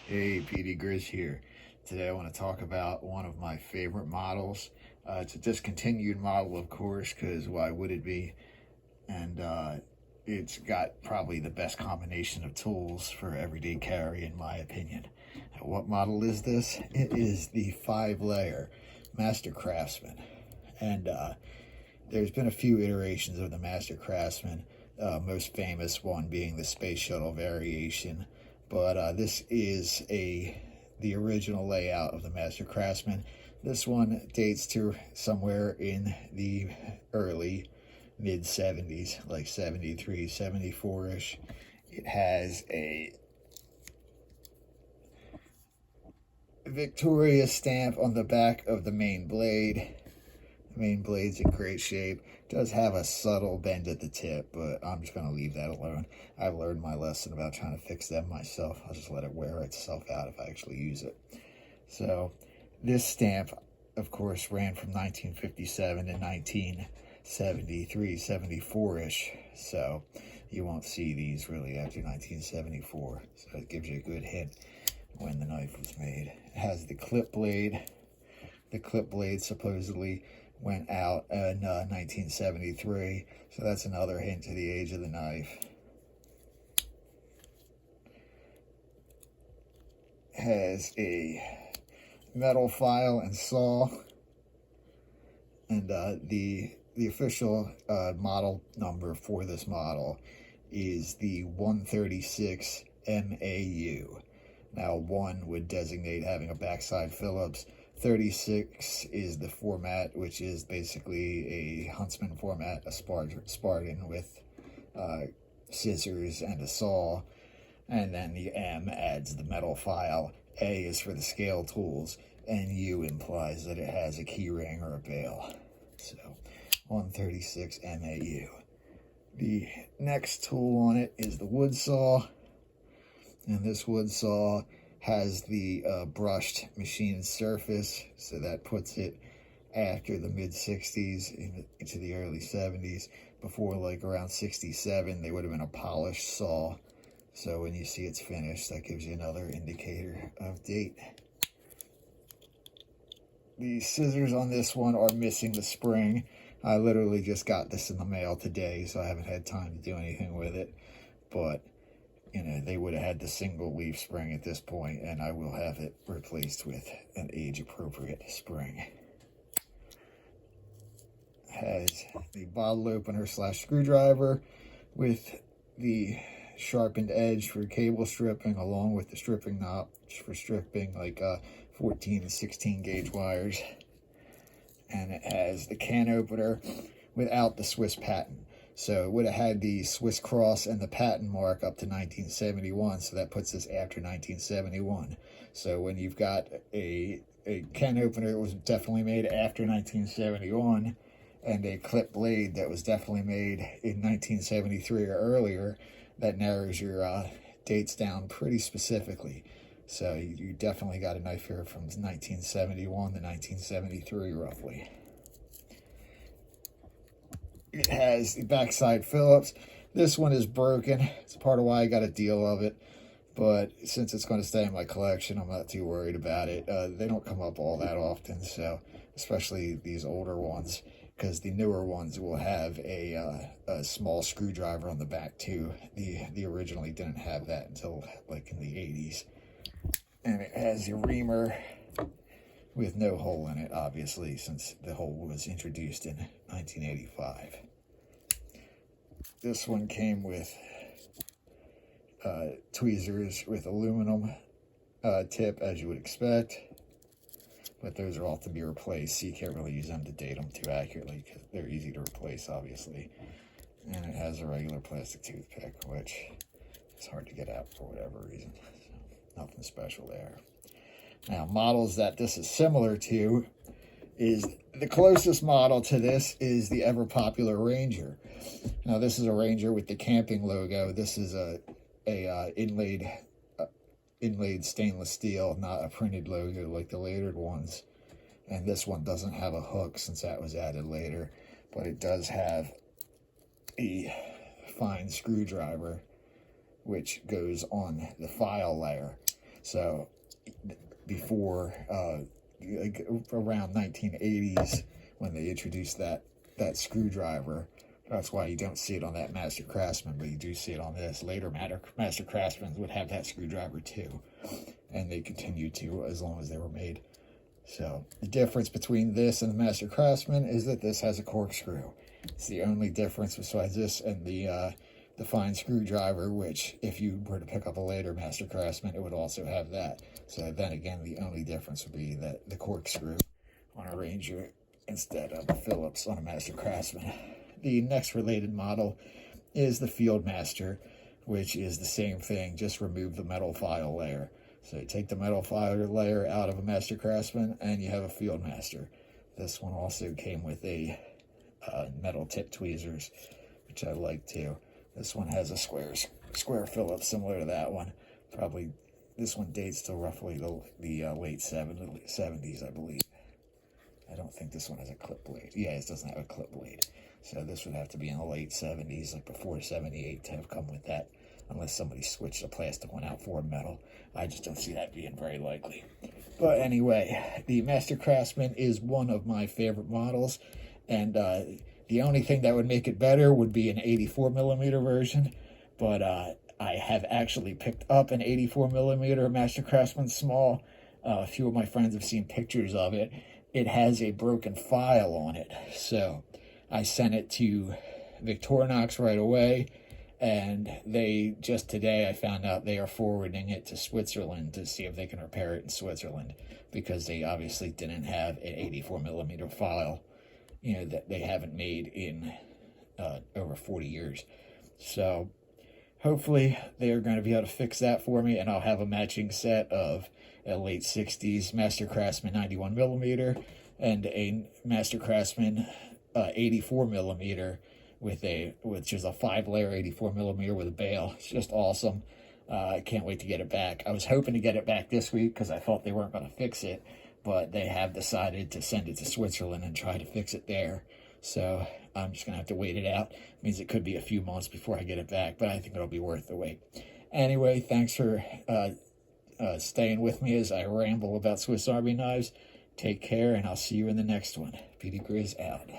Hey, PD Grizz here. Today I want to talk about one of my favorite models. It's a discontinued model, of course, because why would it be? And it's got probably the best combination of tools for everyday carry, in my opinion. What model is this? It is the 5-layer Master Craftsman. And there's been a few iterations of the Master Craftsman, most famous one being the Space Shuttle variation. But this is the original layout of the Master Craftsman. This one dates to somewhere in the early mid 70s, like 73, 74-ish. It has a Victoria stamp on the back of the main blade. The main blade's in great shape. It does have a subtle bend at the tip, but I'm just going to leave that alone. I've learned my lesson about trying to fix them myself. I'll just let it wear itself out if I actually use it. So this stamp, of course, ran from 1957 to 1973, 74-ish. So you won't see these really after 1974. So it gives you a good hint when the knife was made. It has the clip blade. The clip blade supposedly went out in 1973, so that's another hint to the age of the knife. Has a metal file and saw, and the official model number for this model is the 136 MAU. Now, 1 would designate having a backside Phillips. 36 is the format, which is basically a Huntsman format, a Spartan with scissors and a saw. And then the M adds the metal file. A is for the scale tools, and U implies that it has a key ring or a bail. So 136 MAU. The next tool on it is the wood saw. And this wood saw has the brushed machined surface, so that puts it after the mid-60s into the early 70s. Before, like around 67, they would have been a polished saw. So when you see it's finished, that gives you another indicator of date. The scissors on this one are missing the spring. I literally just got this in the mail today, so I haven't had time to do anything with it. But you know, they would have had the single leaf spring at this point, and I will have it replaced with an age-appropriate spring. Has the bottle opener / screwdriver with the sharpened edge for cable stripping, along with the stripping notch for stripping like 14 and 16 gauge wires. And it has the can opener without the Swiss patent. So it would have had the Swiss cross and the patent mark up to 1971, so that puts us after 1971. So when you've got a can opener that was definitely made after 1971, and a clip blade that was definitely made in 1973 or earlier, that narrows your dates down pretty specifically. So you definitely got a knife here from 1971 to 1973, roughly. It has the backside Phillips. This one is broken. It's part of why I got a deal of it. But since it's going to stay in my collection, I'm not too worried about it. They don't come up all that often, so especially these older ones, because the newer ones will have a small screwdriver on the back too. The originally didn't have that until like in the 80s. And it has a reamer with no hole in it, obviously, since the hole was introduced in 1985. This one came with tweezers with aluminum tip, as you would expect, but those are all to be replaced, so you can't really use them to date them too accurately, because they're easy to replace, obviously. And it has a regular plastic toothpick, which is hard to get out for whatever reason, so nothing special there. Now, models that this is similar to is the closest model to this is the ever popular Ranger. Now, this is a Ranger with the camping logo. This is a inlaid stainless steel, not a printed logo like the later ones. And this one doesn't have a hook since that was added later, but it does have a fine screwdriver which goes on the file layer. So before, like around 1980s, when they introduced that screwdriver, that's why you don't see it on that Master Craftsman, but you do see it on this. Later Master Craftsmen would have that screwdriver too, and they continued to as long as they were made. So the difference between this and the Master Craftsman is that this has a corkscrew. It's the only difference besides this and the fine screwdriver, which if you were to pick up a later Master Craftsman, it would also have that. So then again, the only difference would be that the corkscrew on a Ranger instead of a Phillips on a Master Craftsman. The next related model is the Field Master, which is the same thing, just remove the metal file layer. So you take the metal file layer out of a Master Craftsman and you have a Field Master. This one also came with a metal tip tweezers, which I like too. This one has a square Phillips similar to that one. Probably this one dates to roughly the late 70s, I believe. I don't think this one has a clip blade. Yeah, it doesn't have a clip blade. So this would have to be in the late 70s, like before 78, to have come with that, unless somebody switched the plastic one out for metal. I just don't see that being very likely. But anyway, the Master Craftsman is one of my favorite models, and the only thing that would make it better would be an 84mm version, but I have actually picked up an 84mm Master Craftsman small. A few of my friends have seen pictures of it. It has a broken file on it, so I sent it to Victorinox right away, and they, just today I found out they are forwarding it to Switzerland to see if they can repair it in Switzerland, because they obviously didn't have an 84mm file, you know, that they haven't made in over 40 years. So hopefully they're going to be able to fix that for me, and I'll have a matching set of a late 60s Master Craftsman 91mm and a Master Craftsman 84mm which is a 5-layer 84mm with a bail. It's just awesome. I can't wait to get it back. I was hoping to get it back this week because I thought they weren't going to fix it, but they have decided to send it to Switzerland and try to fix it there. So I'm just going to have to wait it out. It means it could be a few months before I get it back, but I think it'll be worth the wait. Anyway, thanks for staying with me as I ramble about Swiss Army knives. Take care, and I'll see you in the next one. Beauty Grizz out.